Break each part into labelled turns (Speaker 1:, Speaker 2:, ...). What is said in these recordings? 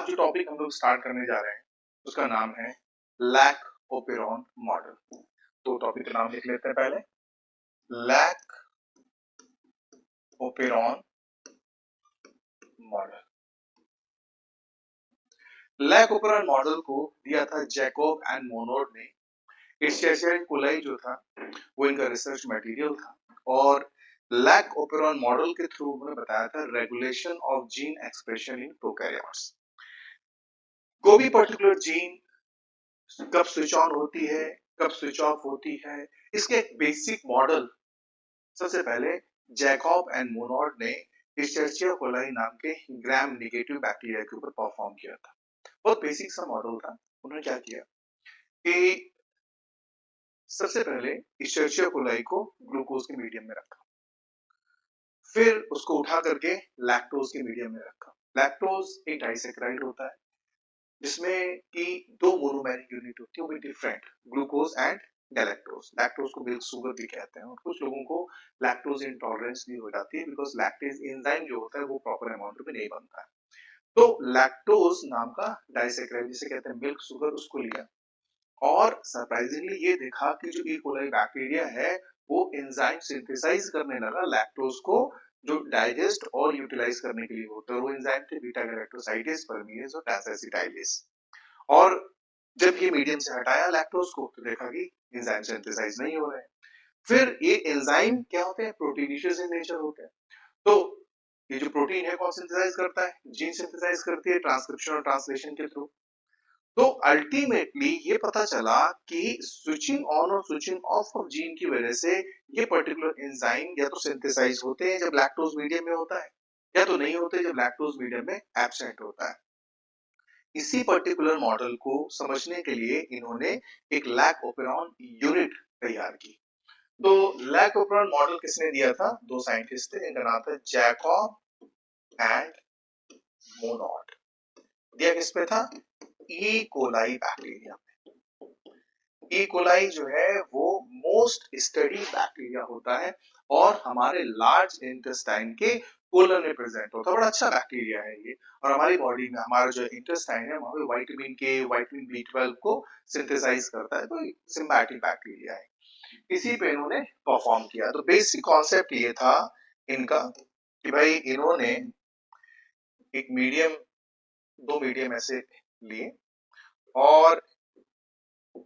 Speaker 1: आज जो टॉपिक हम लोग स्टार्ट करने जा रहे हैं उसका नाम है लैक ओपेरॉन मॉडल। तो टॉपिक का नाम लिख लेते हैं पहले, lac operon model. Lac operon model को दिया था जैकोब एंड मोनोड ने। इर्शियाशिया कोलाई जो था वो इनका रिसर्च मटेरियल था और लैक ओपेरॉन मॉडल के थ्रू उन्होंने बताया था regulation of gene expression in prokaryotes. कोई भी पर्टिकुलर जीन कब स्विच ऑन होती है, कब स्विच ऑफ होती है, इसके एक बेसिक मॉडल सबसे पहले जैकब एंड मोनोड ने इर्शियाशिया कोलाई नाम के ग्राम नेगेटिव बैक्टीरिया के ऊपर परफॉर्म किया था। बहुत बेसिक सा मॉडल था। उन्होंने क्या किया कि सबसे पहले इर्शियाशिया कोलाई को ग्लूकोज के मीडियम में रखा, फिर उसको उठा करके लैक्टोज के मीडियम में रखा। लैक्टोज एक डाइसैकेराइड होता है जिसमें कि दो मोनोमेरिक यूनिट होती है, वो भी different, glucose and galactose. Lactose को मिल्क शुगर भी कहते हैं और कुछ लोगों को लैक्टोज इंटॉलरेंस भी हो जाती है बिकॉज लैक्टेज एंजाइम जो होता है वो प्रॉपर अमाउंट में नहीं बनता है। तो लैक्टोज नाम का डाइसैकेराइड जिसे कहते हैं मिल्क शुगर, उसको लिया और सरप्राइजिंगली ये देखा कि जो ई कोलाई बैक्टीरिया है वो एंजाइम सिंथेसाइज करने लगा लैक्टोज को, जो डाइजेस्ट और यूटिलाइज करने के लिए होता है। वो एंजाइम थे बीटा गैलेक्टोसाइडेज, परमीडेज और ट्रांसएसिटाइलेज। और जब ये मीडियम से हटाया लैक्टोज को तो देखा कि एंजाइम सिंथेसाइज नहीं हो रहे हैं। फिर ये एंजाइम क्या होते हैं, प्रोटीनेशियस इन नेचर होते हैं। तो ये जो प्रोटीन है कौन सिंथेसाइज करता है, जीन सिंथेसाइज करती है ट्रांसक्रिप्शन और ट्रांसलेशन के थ्रू। तो अल्टीमेटली ये पता चला कि स्विचिंग ऑन और स्विचिंग ऑफ ऑफ जीन की वजह से ये पर्टिकुलर एंजाइम या तो सिंथेसाइज होते हैं जब लैक्टोज मीडियम में होता है, या तो नहीं होते जब लैक्टोज मीडियम में एब्सेंट होता है। इसी पर्टिकुलर मॉडल को समझने के लिए इन्होंने एक लैक ओपेरॉन यूनिट तैयार की। तो लैक ओपेरॉन मॉडल किसने दिया था, दो साइंटिस्ट थे, इनका नाम था जैकब एंड मोनोड। दिया किस पे था, ई कोलाई बैक्टीरिया में। ई कोलाई जो है वो मोस्ट स्टडी बैक्टीरिया होता है और हमारे लार्ज इंटेस्टाइन के कोलन में प्रेजेंट होता है। बड़ा अच्छा बैक्टीरिया है ये और हमारी बॉडी में हमारा जो इंटेस्टाइन है वहां पे विटामिन के, विटामिन B12 को सिंथेसाइज करता है। तो सिम्बायोटिक बैक्टीरिया है, इसी पे इन्होंने परफॉर्म किया। तो बेसिक कॉन्सेप्ट ये था इनका कि भाई इन्होंने एक मीडियम, दो मीडियम ऐसे लिए और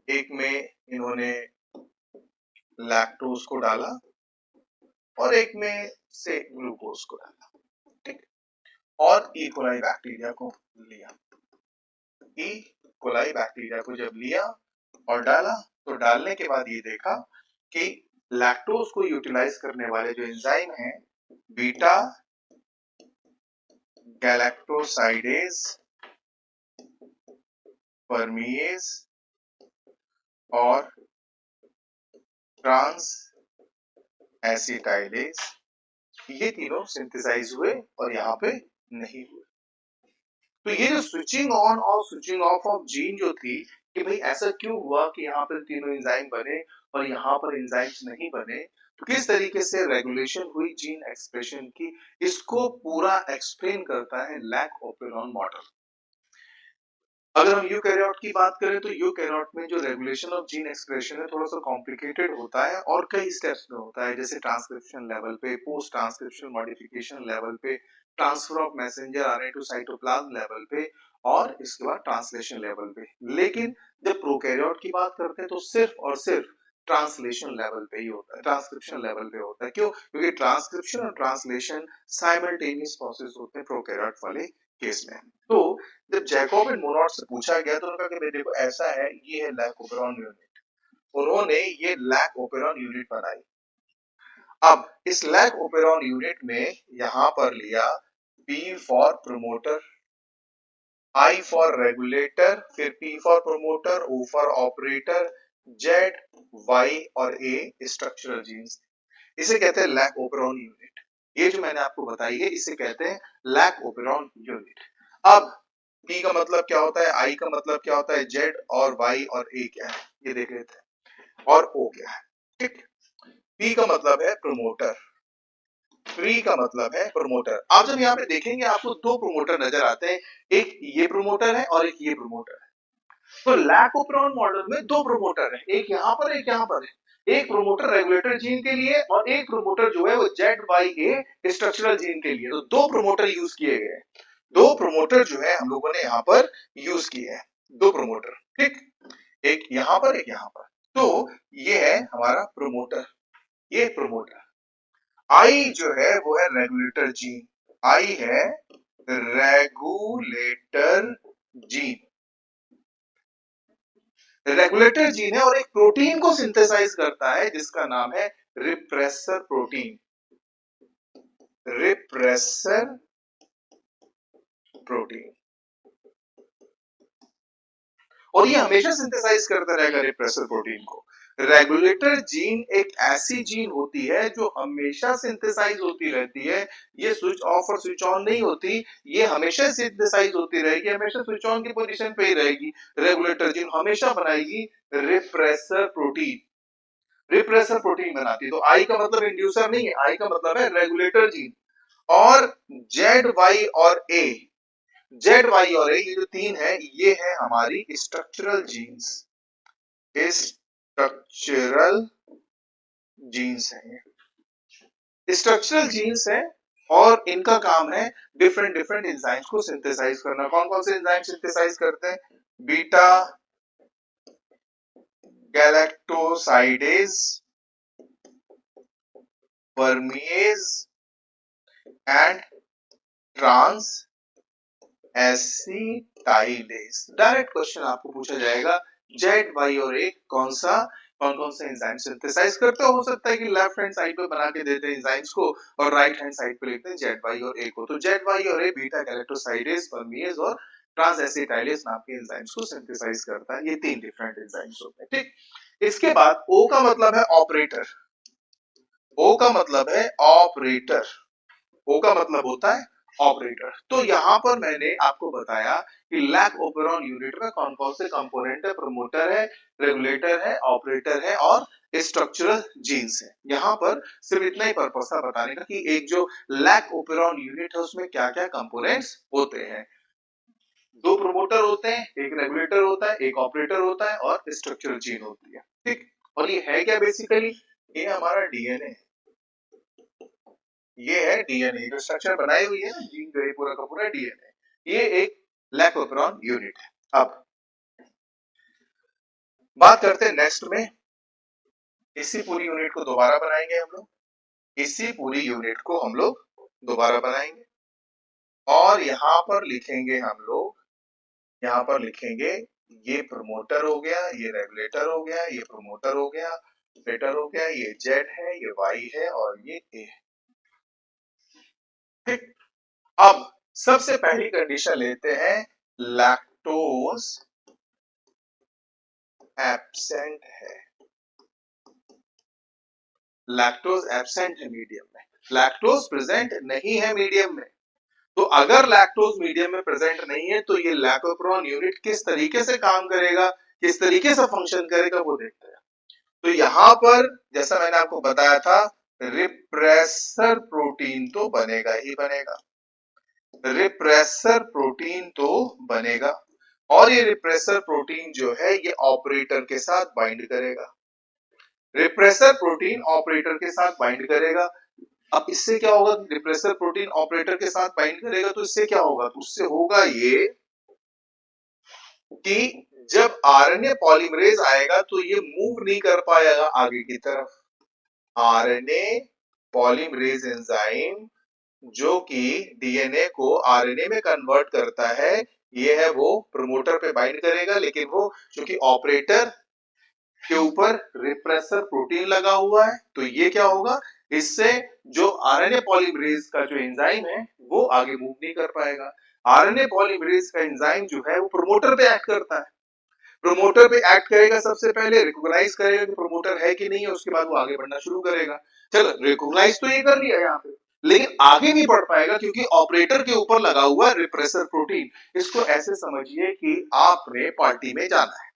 Speaker 1: एक में इन्होंने लैक्टोज को डाला और एक में से ग्लूकोज को डाला, ठीक, और ई कोलाई बैक्टीरिया को लिया। ई कोलाई बैक्टीरिया को जब लिया और डाला तो डालने के बाद ये देखा कि लैक्टोज को यूटिलाइज करने वाले जो एंजाइम हैं बीटा गैलेक्टोसाइडेज, परमीएज और ट्रांस एसिटाइलेज, ये तीनों सिंथेसाइज हुए और यहाँ पे नहीं हुए। तो ये जो स्विचिंग ऑन और स्विचिंग ऑफ ऑफ जीन जो थी कि भाई ऐसा क्यों हुआ कि यहाँ पर तीनों एंजाइम बने और यहाँ पर एंजाइम्स नहीं बने, तो किस तरीके से रेगुलेशन हुई जीन एक्सप्रेशन की, इसको पूरा एक्सप्लेन करता है लैक ओपेरॉन मॉडल। अगर हम यूकैरियोट की बात करें तो यूकैरियोट में जो रेगुलेशन ऑफ जीन एक्सप्रेशन है थोड़ा सा कॉम्प्लिकेटेड होता है और कई स्टेप्स में होता है, जैसे ट्रांसक्रिप्शन लेवल पे, पोस्ट ट्रांसक्रिप्शन मॉडिफिकेशन लेवल पे, transfer of messenger RNA to cytoplasm level पे और इसके बाद ट्रांसलेशन लेवल पे। लेकिन जब प्रोकैरियोट की बात करते हैं तो सिर्फ और सिर्फ ट्रांसलेशन लेवल पे ही होता है, ट्रांसक्रिप्शन लेवल पे होता है। क्यों, क्योंकि ट्रांसक्रिप्शन और ट्रांसलेशन साइमल्टेनियस प्रोसेस होते हैं प्रोकैरियोट वाले केस में। तो जब जैकब एंड मोनोड से पूछा गया तो उन्होंने कहा कि देखो ऐसा है, ये है लैक ओपेरॉन यूनिट। उन्होंने ये लैक ओपेरॉन यूनिट बनाई। अब इस लैक ओपेरॉन यूनिट में यहां पर लिया P for promoter, I for regulator, फिर P for promoter, O for operator, Z, Y और A स्ट्रक्चरल जीन्स। इसे कहते हैं लैक ओपेरॉन यूनिट। ये जो मैंने आपको बताई है इसे कहते हैं लैक ओपेरॉन यूनिट। अब P का मतलब क्या होता है, I का मतलब क्या होता है, Z और Y और A क्या है ये देख लेते हैं, और O क्या है, ठीक। P का मतलब है प्रमोटर, प्री का मतलब है प्रमोटर। आप जब यहाँ पे देखेंगे आपको दो प्रमोटर नजर आते हैं, एक ये प्रमोटर है और एक ये प्रमोटर है। तो लैक ओपरॉन मॉडल में दो प्रमोटर है, एक यहाँ पर एक यहाँ पर है। एक प्रमोटर रेगुलेटर जीन के लिए और एक प्रमोटर जो है वो ZYA स्ट्रक्चरल जीन के लिए। तो दो प्रमोटर यूज किए गए हैं, दो प्रमोटर जो है हम लोगों ने यहाँ पर यूज किए हैं, दो प्रमोटर, ठीक, एक यहाँ पर एक यहाँ पर। तो ये है हमारा प्रमोटर, ये प्रमोटर। आई जो है वो है रेगुलेटर जीन, आई है रेगुलेटर जीन, रेगुलेटर जीन है और एक प्रोटीन को सिंथेसाइज करता है जिसका नाम है रिप्रेसर प्रोटीन, रिप्रेसर प्रोटीन। और ये हमेशा सिंथेसाइज करता रहेगा रिप्रेसर प्रोटीन को। रेगुलेटर जीन एक ऐसी जीन होती है जो हमेशा सिंथेसाइज होती रहती है, ये स्विच ऑफ और स्विच ऑन नहीं होती, ये हमेशा सिंथेसाइज होती रहेगी, हमेशा स्विच ऑन की पोजीशन पे ही रहेगी। रेगुलेटर जीन हमेशा बनाएगी रिप्रेसर प्रोटीन, रिप्रेसर प्रोटीन बनाती है। तो आई का मतलब इंड्यूसर नहीं है, आई का मतलब है रेगुलेटर जीन। और जेड वाई और ए, जेड वाई और ए ये जो तीन है ये है हमारी स्ट्रक्चरल जीन्स, स्ट्रक्चरल जीन्स है, स्ट्रक्चरल जीन्स है। और इनका काम है डिफरेंट डिफरेंट एंजाइम्स को सिंथेसाइज करना। कौन कौन से एंजाइम सिंथेसाइज करते हैं? Beta galactosidase, permease and transacetylase. Direct question आपको पूछा जाएगा जेड वाई और ए कौन कौन से एंजाइम सिंथेसाइज करते हो सकता है कि लेफ्ट हैंड साइड पे बना के देते हैं एंजाइम्स को और राइट हैंड साइड पे लिखते हैं जेड वाई और ए को। तो जेड वाई और ए बीटा गैलेक्टोसाइडेज, परमिएज और ट्रांस एसिटाइलेज नाम के एंजाइम्स को सिंथेसाइज करता है। ये तीन डिफरेंट एंजाइम्स होते हैं, ठीक। इसके बाद ओ का मतलब है ऑपरेटर, ओ का मतलब है ऑपरेटर, ओ का मतलब होता है ऑपरेटर। तो यहां पर मैंने आपको बताया कि लैक ओपेरॉन यूनिट में कौन कौन से कंपोनेंट है, प्रमोटर है, रेगुलेटर है, ऑपरेटर है और स्ट्रक्चरल जीन्स है। यहां पर सिर्फ इतना ही पर्पस था बताने का कि एक जो लैक ओपेरॉन यूनिट है उसमें क्या क्या कंपोनेंट्स होते हैं। दो प्रमोटर होते हैं, एक रेगुलेटर होता है, एक ऑपरेटर होता है और स्ट्रक्चरल जीन होती है, ठीक। और ये है क्या बेसिकली? ये हमारा डीएनए, ये है डीएनए, जो स्ट्रक्चर बनाई हुई है ना जीन का, ये पूरा का पूरा डीएनए, ये एक लैक ओपेरॉन यूनिट है। अब बात करते हैं नेक्स्ट में, इसी पूरी यूनिट को दोबारा बनाएंगे हम लोग, इसी पूरी यूनिट को हम लोग दोबारा बनाएंगे और यहां पर लिखेंगे हम लोग, यहां पर लिखेंगे ये प्रमोटर हो गया, ये रेगुलेटर हो गया, ये प्रमोटर हो गया, ऑपरेटर हो गया, ये जेड है, ये वाई है और ये ए है, ठीक। अब सबसे पहली कंडीशन लेते हैं, लैक्टोज एब्सेंट है, लैक्टोज एब्सेंट है मीडियम में, लैक्टोज प्रेजेंट नहीं है मीडियम में। तो अगर लैक्टोज मीडियम में प्रेजेंट नहीं है तो ये लैक ओपेरॉन यूनिट किस तरीके से काम करेगा, किस तरीके से फंक्शन करेगा वो देखते हैं। तो यहां पर जैसा मैंने आपको बताया था, रिप्रेसर प्रोटीन तो बनेगा ही बनेगा, रिप्रेसर प्रोटीन तो बनेगा और ये रिप्रेसर प्रोटीन जो है ये ऑपरेटर के साथ बाइंड करेगा, रिप्रेसर प्रोटीन ऑपरेटर के साथ बाइंड करेगा। अब इससे क्या होगा? रिप्रेसर प्रोटीन ऑपरेटर के साथ बाइंड करेगा तो इससे क्या होगा? तो उससे होगा ये कि जब आरएनए पॉलीमरेज आएगा तो ये मूव नहीं कर पाएगा आगे की तरफ। आरएनए पॉलीमरेज एंजाइम जो कि डीएनए को आरएनए में कन्वर्ट करता है, ये है वो प्रमोटर पे बाइंड करेगा, लेकिन वो क्योंकि ऑपरेटर के ऊपर रिप्रेसर प्रोटीन लगा हुआ है तो ये क्या होगा, इससे जो आरएनए पॉलीमरेज का जो एंजाइम है वो आगे मूव नहीं कर पाएगा। आरएनए पॉलीमरेज का एंजाइम जो है वो प्रमोटर पे एक्ट करता है, प्रमोटर पे एक्ट करेगा, सबसे पहले रिकॉग्नाइज करेगा कि प्रमोटर है कि नहीं है, उसके बाद वो आगे बढ़ना शुरू करेगा। चलो रिकॉग्नाइज तो ये कर लिया यहाँ पे, लेकिन आगे नहीं बढ़ पाएगा क्योंकि ऑपरेटर के ऊपर लगा हुआ रिप्रेसर प्रोटीन। इसको ऐसे समझिए कि आपने पार्टी में जाना है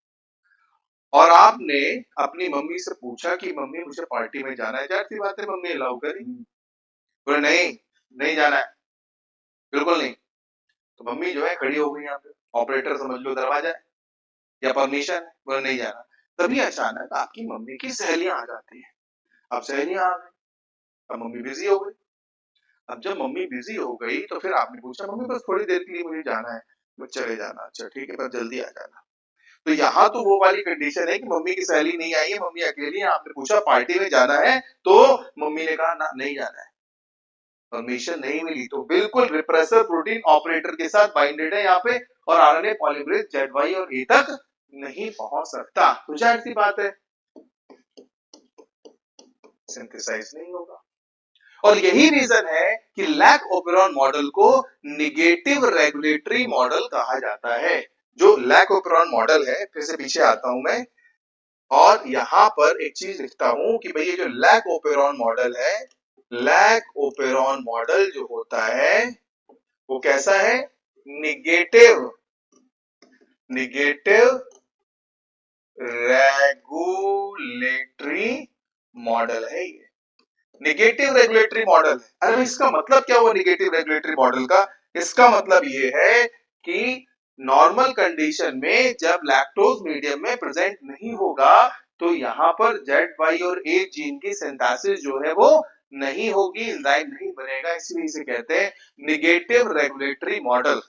Speaker 1: और आपने अपनी मम्मी से पूछा कि मम्मी मुझे पार्टी में जाना है, जाहिर सी बात है मम्मी अलाउ करेगी, बोले नहीं, नहीं जाना है, बिल्कुल नहीं। तो मम्मी जो है खड़ी हो गई यहाँ पे, ऑपरेटर समझ लो दरवाजा है या परमिशन है, बोले नहीं जाना। तभी अचानक आपकी मम्मी की सहेलियां आ जाती है। अब सहेलियां आ गई, अब मम्मी बिजी हो गई। अब जब मम्मी बिजी हो गई तो फिर आपने पूछा मम्मी बस थोड़ी देर के लिए मुझे जाना है, बोले चले जाना, अच्छा ठीक है पर जल्दी आ जाना। तो यहाँ तो वो वाली कंडीशन है कि मम्मी की सहेली नहीं आई है, मम्मी अकेली है, आपने पूछा पार्टी में जाना है तो मम्मी ने कहा ना नहीं जाना है, परमिशन नहीं मिली। तो बिल्कुल रिप्रेसर प्रोटीन ऑपरेटर के साथ बाइंडेड है यहाँ पे, और आरएनए पॉलीमरेज जेड वाई और ए तक नहीं पहुंच सकता। तो जाहिर सी बात है सिंथेसाइज नहीं होगा। और यही रीजन है कि लैक ओपेरॉन मॉडल को निगेटिव रेगुलेटरी मॉडल कहा जाता है। जो लैक ओपेरॉन मॉडल है, फिर से पीछे आता हूं मैं और यहां पर एक चीज लिखता हूं कि भाई ये जो लैक ओपेरॉन मॉडल है, लैक ओपेरॉन मॉडल जो होता है वो कैसा है, निगेटिव निगेटिव रेगुलेटरी मॉडल है ये, निगेटिव रेगुलेटरी मॉडल। अरे इसका मतलब क्या हुआ निगेटिव रेगुलेटरी मॉडल का, इसका मतलब ये है कि नॉर्मल कंडीशन में जब लैक्टोज मीडियम में प्रेजेंट नहीं होगा तो यहाँ पर जेड वाई और ए जीन की सिंथेसिस जो है वो नहीं होगी, एंजाइम नहीं बनेगा, इसलिए इसे कहते हैं negative regulatory model.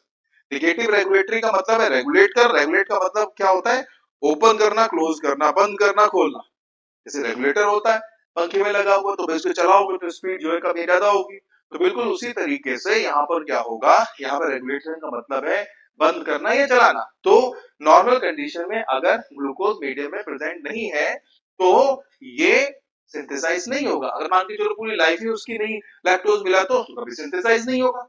Speaker 1: Negative regulatory का मतलब है रेगुलेट कर, रेगुलेट का मतलब क्या होता है, ओपन करना, क्लोज करना, बंद करना, खोलना। जैसे रेगुलेटर होता है पंखे में लगा हुआ तो इसको चलाओगे तो स्पीड जो है कभी ज्यादा होगी। तो बिल्कुल उसी तरीके से यहाँ पर क्या होगा, यहाँ पर रेगुलेशन का मतलब है बंद करना या चलाना। तो नॉर्मल कंडीशन में अगर ग्लूकोज मीडियम में प्रेजेंट नहीं है तो ये सिंथेसाइज नहीं होगा। अगर मान के चलो पूरी लाइफ ही उसकी नहीं लैक्टोज मिला तो कभी सिंथेसाइज नहीं होगा।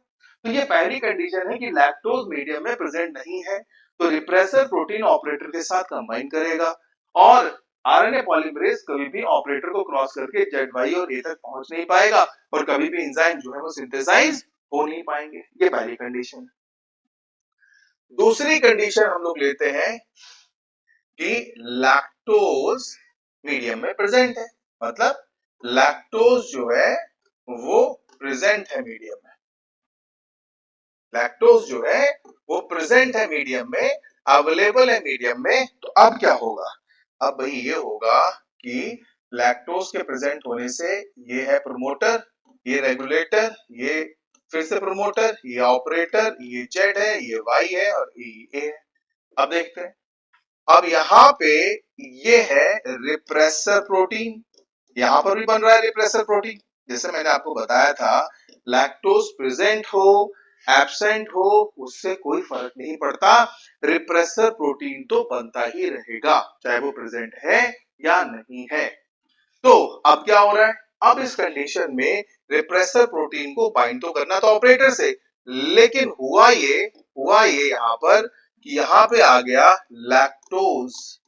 Speaker 1: तो ये पहली कंडीशन है कि लैक्टोज मीडियम में प्रेजेंट नहीं है तो रिप्रेसर प्रोटीन ऑपरेटर के साथ कंबाइन करेगा और आरएनए पॉलीमरेज कभी भी ऑपरेटर को क्रॉस करके जेड वाई और ए तक पहुंच नहीं पाएगा और कभी भी एंजाइम जो है वो सिंथेसाइज हो नहीं पाएंगे। ये पहली कंडीशन। दूसरी कंडीशन हम लोग लेते हैं कि लैक्टोज मीडियम में प्रेजेंट है, मतलब लैक्टोज जो है वो प्रेजेंट है मीडियम में, लैक्टोज जो है वो प्रेजेंट है मीडियम में, अवेलेबल है मीडियम में। तो अब क्या होगा, अब भाई ये होगा कि लैक्टोज के प्रेजेंट होने से ये है प्रमोटर, ये रेगुलेटर, ये फिर से प्रमोटर, ये ऑपरेटर, ये जेड है, ये वाई है और ये है। अब देखते हैं, अब यहाँ पे ये है रिप्रेसर प्रोटीन, यहां पर भी बन रहा है रिप्रेसर प्रोटीन। जैसे मैंने आपको बताया था लैक्टोज प्रेजेंट हो एब्सेंट हो उससे कोई फर्क नहीं पड़ता, रिप्रेसर प्रोटीन तो बनता ही रहेगा चाहे वो प्रेजेंट है या नहीं है। तो अब क्या हो रहा है, अब इस कंडीशन में रिप्रेसर प्रोटीन को बाइंड तो करना था ऑपरेटर से, लेकिन हुआ ये यहां पर कि यहां पे आ गया लैक्टोज,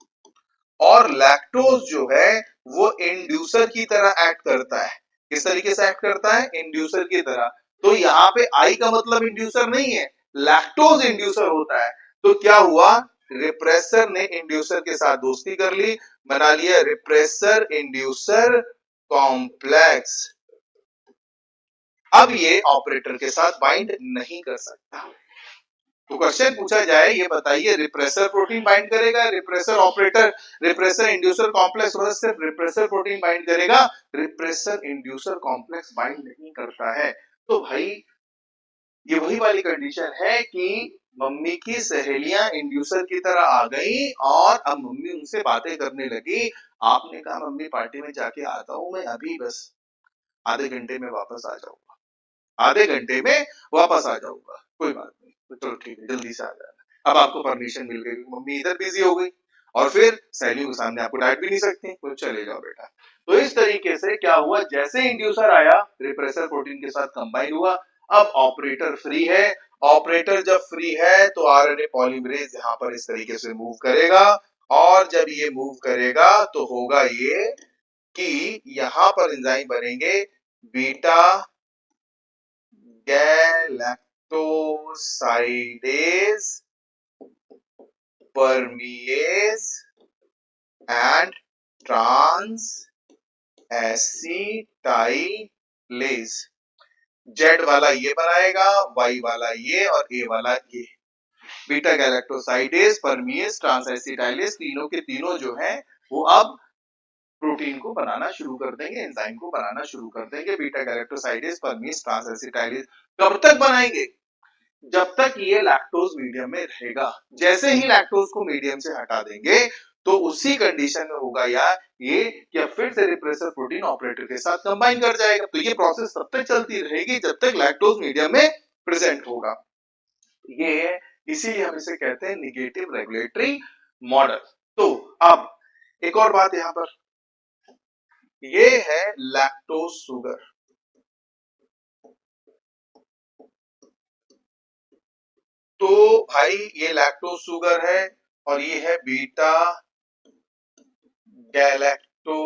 Speaker 1: और लैक्टोज जो है वो इंड्यूसर की तरह एक्ट करता है। किस तरीके से एक्ट करता है, इंड्यूसर की तरह। तो यहाँ पे आई का मतलब इंड्यूसर नहीं है, लैक्टोज इंड्यूसर होता है। तो क्या हुआ, रिप्रेसर ने इंड्यूसर के साथ दोस्ती कर ली, बना लिया रिप्रेसर इंड्यूसर कॉम्प्लेक्स। अब ये ऑपरेटर के साथ बाइंड नहीं कर सकता। तो क्वेश्चन पूछा जाए ये बताइए रिप्रेसर प्रोटीन बाइंड करेगा, repressor operator, repressor inducer complex, और सिर्फ रिप्रेसर प्रोटीन बाइंड करेगा, रिप्रेसर इंड्यूसर कॉम्प्लेक्स बाइंड नहीं करता है। तो भाई ये वही वाली कंडीशन है कि मम्मी की सहेलियां इंड्यूसर की तरह आ गई और अब मम्मी उनसे बातें करने लगी। आपने कहा मम्मी पार्टी में जाके आता हूं मैं अभी, बस आधे घंटे में वापस आ जाऊंगा, आधे घंटे में वापस आ जाऊंगा, कोई बात नहीं, तो चलो ठीक है जल्दी से आ जाना। अब आपको परमिशन मिल गई, मम्मी इधर बिजी हो गई और फिर सहेलियों के सामने आपको डांट भी नहीं सकती, तो चले जाओ बेटा। तो इस तरीके से क्या हुआ, जैसे इंड्यूसर आया रिप्रेसर प्रोटीन के साथ कंबाइन हुआ, अब ऑपरेटर फ्री है। ऑपरेटर जब फ्री है तो आरएनए पॉलीमरेज यहाँ पर इस तरीके से मूव करेगा, और जब ये मूव करेगा तो होगा ये कि यहाँ पर एंजाइम बनेंगे beta galactosidase permease and trans acetylase। Z वाला ये बनाएगा, वाई वाला ये और ए वाला ये। बीटा गैलेक्टोसाइडेज, परमिएज, ट्रांसएसिटाइलेज तीनों के तीनों जो है वो अब प्रोटीन को बनाना शुरू कर देंगे, एंजाइम को बनाना शुरू कर देंगे। बीटा गैलेक्टोसाइडेज, परमिएज, ट्रांसएसिटाइलेज कब तक बनाएंगे? जब तक ये लैक्टोज मीडियम में रहेगा। जैसे ही लैक्टोज को मीडियम से हटा देंगे तो उसी कंडीशन में होगा ये या फिर से रिप्रेसर प्रोटीन ऑपरेटर के साथ कंबाइन कर जाएगा। तो ये प्रोसेस तब तक चलती रहेगी जब तक लैक्टोज मीडियम में प्रेजेंट होगा। ये है, इसीलिए हम इसे कहते हैं निगेटिव रेगुलेटरी मॉडल। तो अब एक और बात यहां पर, ये है लैक्टोज शुगर। तो भाई ये लैक्टोज शुगर है और ये है बीटा गैलेक्टोसाइडेज।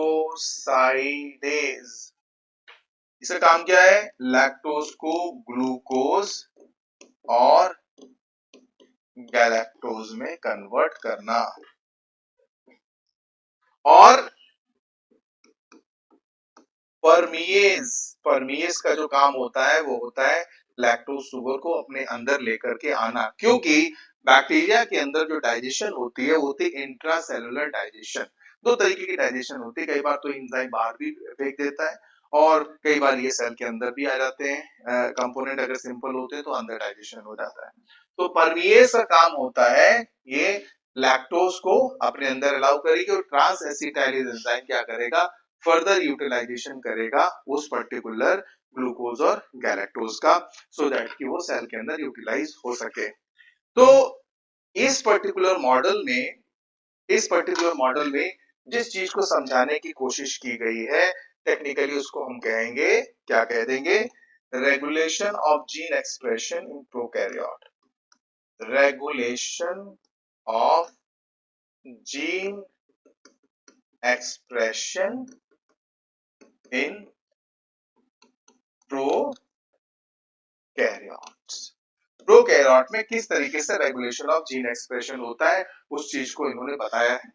Speaker 1: इसका काम क्या है? लैक्टोज को ग्लूकोज और गैलेक्टोज में कन्वर्ट करना। और परमिएज का जो काम होता है वो होता है लैक्टोज शुगर को अपने अंदर लेकर के आना, क्योंकि बैक्टीरिया के अंदर जो डाइजेशन होती है वो होती है इंट्रासेलुलर डाइजेशन। दो तरीके की डाइजेशन होती है, कई बार तो एंजाइम बाहर भी फेंक देता है और कई बार ये सेल के अंदर भी आ जाते हैं। कंपोनेंट अगर सिंपल होते हैं तो अंदर डाइजेशन हो जाता है। तो परमिएज का काम होता है ये लैक्टोज को अपने अंदर अलाउ करेगी और ट्रांस एसिटाइलेज एंजाइम क्या करेगा? फर्दर यूटिलाइजेशन करेगा उस पर्टिकुलर ग्लूकोज और गैलेक्टोज का, सो दैट कि वो सेल के अंदर यूटिलाइज हो सके। तो इस पर्टिकुलर मॉडल में जिस चीज को समझाने की कोशिश की गई है टेक्निकली उसको हम कहेंगे, क्या कह देंगे? Regulation of gene expression in prokaryote. Regulation of gene expression in prokaryotes. Prokaryote में किस तरीके से रेगुलेशन ऑफ जीन एक्सप्रेशन होता है उस चीज को इन्होंने बताया है।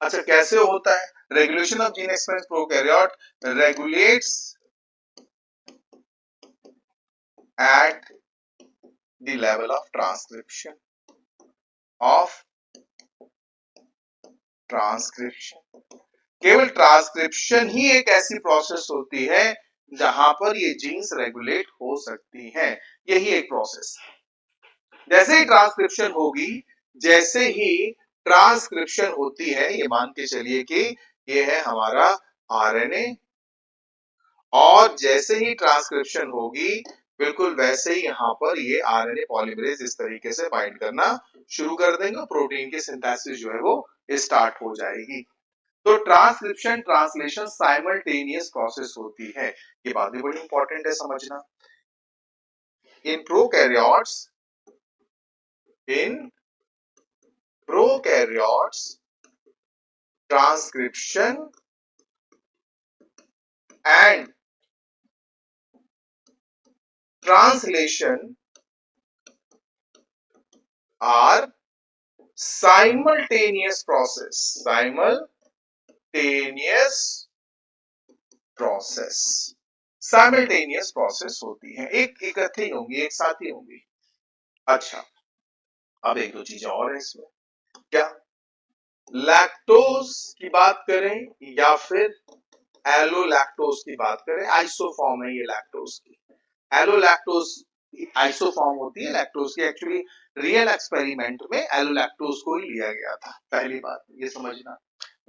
Speaker 1: अच्छा, कैसे होता है regulation of gene expression? Prokaryote regulates at the level of transcription केवल ट्रांसक्रिप्शन ही एक ऐसी प्रोसेस होती है जहां पर ये जीन्स रेगुलेट हो सकती हैं। यही एक प्रोसेस। जैसे ही ट्रांसक्रिप्शन होगी, जैसे ही ट्रांसक्रिप्शन होती है, ये मान के चलिए कि ये है हमारा आरएनए, और जैसे ही ट्रांसक्रिप्शन होगी बिल्कुल वैसे ही यहाँ पर ये आरएनए पॉलीमरेज इस तरीके से बाइंड करना शुरू कर देंगे, प्रोटीन की सिंथेसिस जो है वो स्टार्ट हो जाएगी। तो ट्रांसक्रिप्शन ट्रांसलेशन साइमल्टेनियस प्रोसेस होती है। ये बात भी बड़ी इंपॉर्टेंट है समझना। In prokaryotes transcription and translation are simultaneous process होती है, एक इकट्ठे ही होंगी, एक साथ ही होंगी। अच्छा, अब एक दो चीजें और है इसमें। क्या लैक्टोज की बात करें या फिर एलोलैक्टोज की बात करें, आइसोफॉर्म है ये लैक्टोज की। एलोलैक्टोज आइसोफॉर्म होती है लैक्टोज की। एक्चुअली रियल एक्सपेरिमेंट में एलोलैक्टोज को ही लिया गया था। पहली बात ये समझना।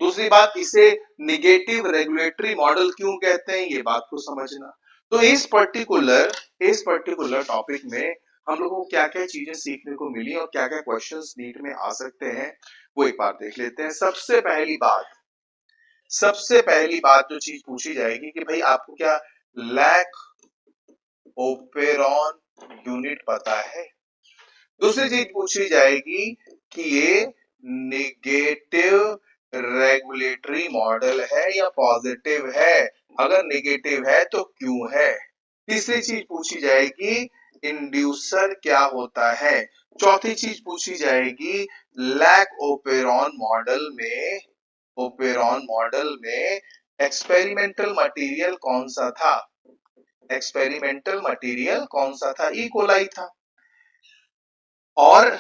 Speaker 1: दूसरी बात, इसे निगेटिव रेगुलेटरी मॉडल क्यों कहते हैं, ये बात को समझना। तो इस पर्टिकुलर टॉपिक में हम लोगों को क्या क्या चीजें सीखने को मिली और क्या क्या क्वेश्चंस नीट में आ सकते हैं वो एक बार देख लेते हैं। सबसे पहली बात जो चीज पूछी जाएगी कि भाई आपको क्या लैक ओपेरॉन यूनिट पता है? दूसरी चीज पूछी जाएगी कि ये नेगेटिव रेगुलेटरी मॉडल है या पॉजिटिव है, अगर नेगेटिव है तो क्यों है? तीसरी चीज पूछी जाएगी इंड्यूसर क्या होता है? चौथी चीज पूछी जाएगी लैक ओपेरॉन मॉडल में एक्सपेरिमेंटल मटेरियल कौन सा था? एक्सपेरिमेंटल मटेरियल कौन सा था? ई कोलाई था। और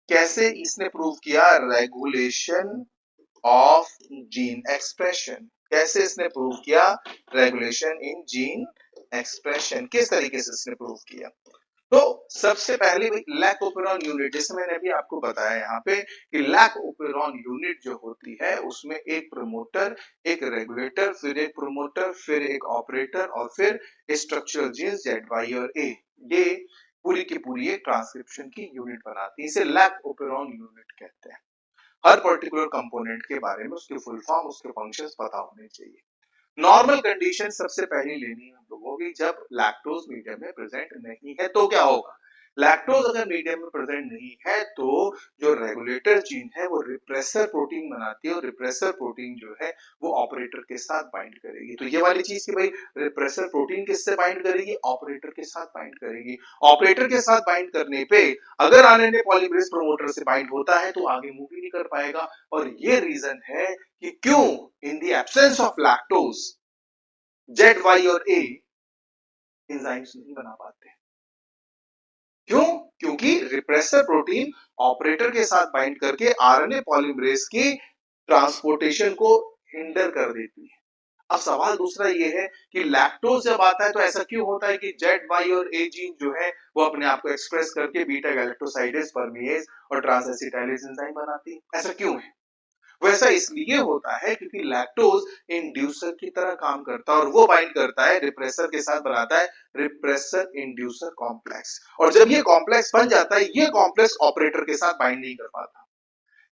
Speaker 1: कैसे इसने प्रूव किया? Regulation of gene expression. कैसे इसने प्रूव किया? Regulation in gene expression. किस तरीके से इसने प्रूव किया? तो सबसे पहले लैक ओपेरॉन यूनिट, जैसे मैंने अभी आपको बताया यहाँ पे कि लैक ओपेरॉन यूनिट जो होती है उसमें एक प्रमोटर, एक रेगुलेटर, फिर एक प्रमोटर, फिर एक ऑपरेटर और फिर स्ट्रक्चरल जीन्स ZY और A, ये पूरी की पूरी एक ट्रांसक्रिप्शन की यूनिट बनाती है। इसे लैक ओपेरॉन यूनिट कहते हैं। हर पर्टिकुलर कंपोनेंट के बारे में उसके फुल फॉर्म, उसके फंक्शंस पता होने चाहिए। नॉर्मल कंडीशन सबसे पहले लेनी है हम लोगों की, जब लैक्टोज मीडियम में प्रेजेंट नहीं है तो क्या होगा? लैक्टोज अगर मीडियम में प्रेजेंट नहीं है तो जो रेगुलेटर जीन है वो रिप्रेसर प्रोटीन बनाती है और रिप्रेसर प्रोटीन जो है वो ऑपरेटर के साथ बाइंड करेगी। तो ये वाली चीज कि भाई रिप्रेसर प्रोटीन किससे बाइंड करेगी? ऑपरेटर के साथ बाइंड करेगी। ऑपरेटर के साथ बाइंड करने पे अगर आरएनए पॉलीमरेज प्रमोटर से बाइंड होता है तो आगे मूव ही नहीं कर पाएगा। और ये रीजन है कि क्यों in the absence of lactose ZY और A एंजाइम्स नहीं बना पाते। क्यों? क्योंकि रिप्रेसर प्रोटीन ऑपरेटर के साथ बाइंड करके आरएनए पॉलीमरेज की ट्रांसपोर्टेशन को हिंडर कर देती है। अब सवाल दूसरा ये है कि लैक्टोज जब आता है तो ऐसा क्यों होता है कि ZY और A जीन जो है वो अपने आप को एक्सप्रेस करके बीटा गैलेक्टोसाइडेज, परमिएज और ट्रांसएसिटाइलेज एंजाइम बनाती है? ऐसा क्यों है? वैसा इसलिए होता है क्योंकि लैक्टोज इंड्यूसर की तरह काम करता है और वो बाइंड करता है रिप्रेसर के साथ, बनाता है रिप्रेसर इंड्यूसर कॉम्प्लेक्स। और जब ये कॉम्प्लेक्स बन जाता है, ये कॉम्प्लेक्स ऑपरेटर के साथ बाइंड नहीं कर पाता।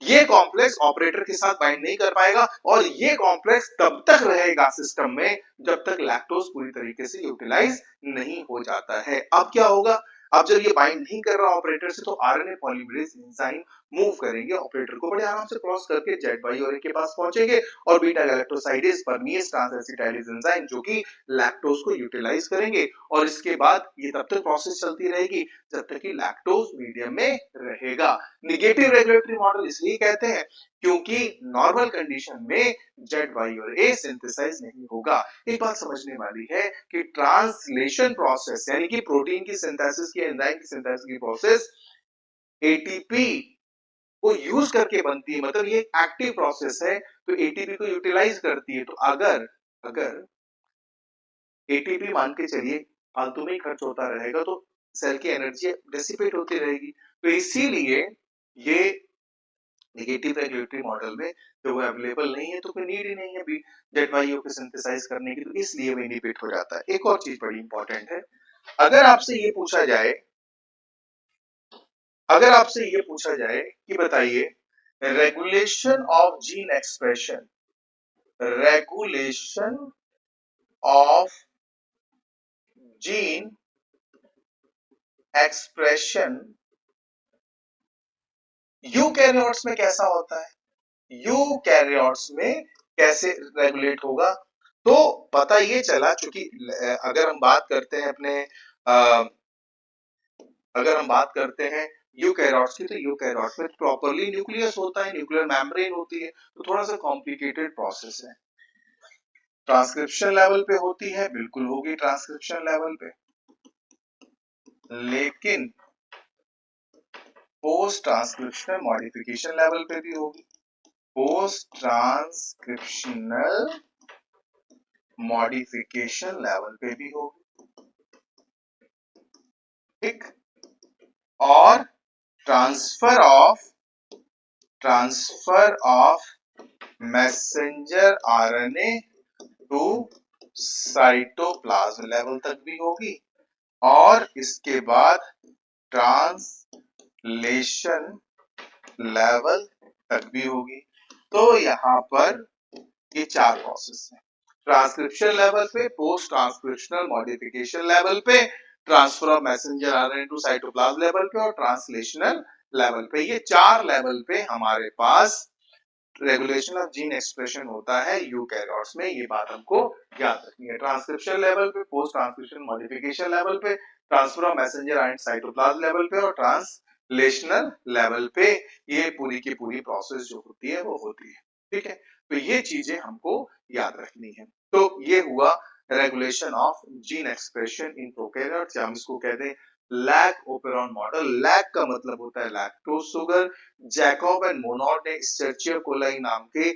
Speaker 1: ये कॉम्प्लेक्स ऑपरेटर के साथ बाइंड नहीं कर पाएगा और ये कॉम्प्लेक्स तब तक रहेगा सिस्टम में जब तक लैक्टोज पूरी तरीके से यूटिलाइज नहीं हो जाता है। अब क्या होगा? अब जब ये बाइंड नहीं कर रहा ऑपरेटर से तो आरएनए पॉलीमरेज एंजाइम मूव करेंगे, ऑपरेटर को बड़े आराम से क्रॉस करके ZY और A के पास पहुंचेंगे और बीटा गैलेक्टोसाइडेज, परमिएज, ट्रांसएसिटाइलेज एंजाइम जो कि लैक्टोज को यूटिलाइज करेंगे। और इसके बाद ये तब तक प्रोसेस चलती रहेगी जब तक कि लैक्टोज मीडियम में रहेगा। निगेटिव रेगुलेटरी मॉडल इसलिए कहते हैं क्योंकि नॉर्मल कंडीशन में ZY और A सिंथेसाइज नहीं होगा। एक बात समझने वाली है कि ट्रांसलेशन प्रोसेस यानी कि प्रोटीन की सिंथेसिस की, एंजाइम की सिंथेसिस की प्रोसेस एटीपी को यूज करके बनती है, मतलब ये एक्टिव प्रोसेस है तो एटीपी को यूटिलाइज करती है। तो अगर एटीपी मान के चलिए फालतू में ही खर्च होता रहेगा तो सेल की एनर्जी डिसिपेट होती रहेगी। तो इसीलिए ये नेगेटिव रेगुलेटरी मॉडल में जो वो अवेलेबल नहीं है तो कोई नीड ही नहीं है ZYO को सिंथेसाइज करने की, तो इसलिए वो इनहिबिट हो जाता है। एक और चीज बड़ी इंपॉर्टेंट है, अगर आपसे ये पूछा जाए कि बताइए regulation of gene expression, regulation of gene expression eukaryotes में कैसा होता है? यूकैरियोट्स में कैसे रेगुलेट होगा? तो पता ये चला, चूंकि अगर हम बात करते हैं यूकैरियोट्स की, तो यूकैरियोट्स में प्रॉपर्ली न्यूक्लियस होता है, न्यूक्लियर मेम्ब्रेन होती है, तो थोड़ा सा कॉम्प्लिकेटेड प्रोसेस है। ट्रांसक्रिप्शन लेवल पे होती है, बिल्कुल होगी ट्रांसक्रिप्शन लेवल पे, लेकिन पोस्ट ट्रांसक्रिप्शनल मॉडिफिकेशन लेवल पे भी होगी। पोस्ट ट्रांसक्रिप्शनल मॉडिफिकेशन लेवल पे भी होगी, ठीक। और transfer of messenger RNA to cytoplasm level तक भी होगी और इसके बाद ट्रांसलेशन लेवल तक भी होगी। तो यहां पर ये चार प्रोसेस है, ट्रांसक्रिप्शन लेवल पे, पोस्ट ट्रांसक्रिप्शनल मॉडिफिकेशन लेवल पे, transfer of messenger RNA to cytoplasm level पे और ट्रांसलेशनल लेवल पे। ये चार लेवल पे हमारे पास रेगुलेशन ऑफ जीन एक्सप्रेशन होता है यूकैरियोट्स में। ये बात हमको याद रखनी है, ट्रांसक्रिप्शन लेवल पे, पोस्ट ट्रांसक्रिप्शन मॉडिफिकेशन लेवल पे, transfer of messenger RNA cytoplasm level पे और ट्रांसलेशनल लेवल पे ये पूरी की पूरी प्रोसेस जो होती है वो होती है, ठीक है। तो ये चीजें हमको याद रखनी है। तो ये हुआ regulation of gene expression in prokaryotes, या हम इसको कहते हैं लैक ओपेरॉन मॉडल। लैक का मतलब होता है lactose sugar. Jacob and Monod ने एस्चेरिचिया कोलाई नाम के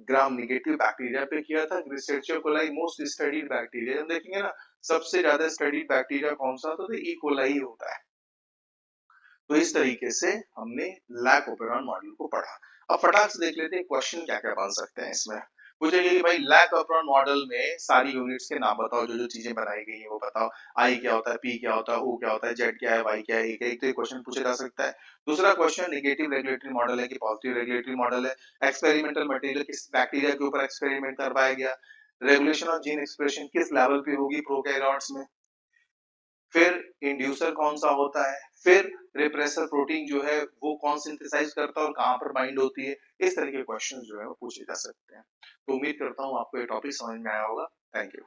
Speaker 1: ग्राम नेगेटिव बैक्टीरिया पे किया था। Escherichia coli most studied bacteria. हम देखेंगे ना सबसे ज्यादा स्टडीड बैक्टीरिया कौन सा होता है, ई कोलाई होता है। तो इस तरीके से हमने लैक ओपेरॉन मॉडल को पढ़ा। अब फटाक से देख लेते हैं क्वेश्चन क्या क्या बन सकते हैं इसमें। पूछेंगे कि भाई लैक ओपेरॉन मॉडल में सारी यूनिट्स के नाम बताओ, जो जो चीजें बनाई गई हैं वो बताओ। आई क्या होता है, पी क्या होता है, ओ क्या होता है, जेड क्या है, वाई क्या है। एक तो क्वेश्चन पूछा जा सकता है। दूसरा क्वेश्चन नेगेटिव रेगुलेटरी मॉडल है कि पॉजिटिव रेगुलेटरी मॉडल है। एक्सपेरिमेंटल मटेरियल किस बैक्टीरिया के ऊपर एक्सपेरिमेंट करवाया गया। रेगुलेशन ऑफ जीन एक्सप्रेशन किस लेवल पे होगी प्रोकैरियोट्स में। फिर इंड्यूसर कौन सा होता है। फिर रिप्रेसर प्रोटीन जो है वो कौन सिंथेसाइज करता है और कहां पर बाइंड होती है। इस तरह के क्वेश्चंस जो है वो पूछे जा सकते हैं। तो उम्मीद करता हूं आपको ये टॉपिक समझ में आया होगा। Thank you.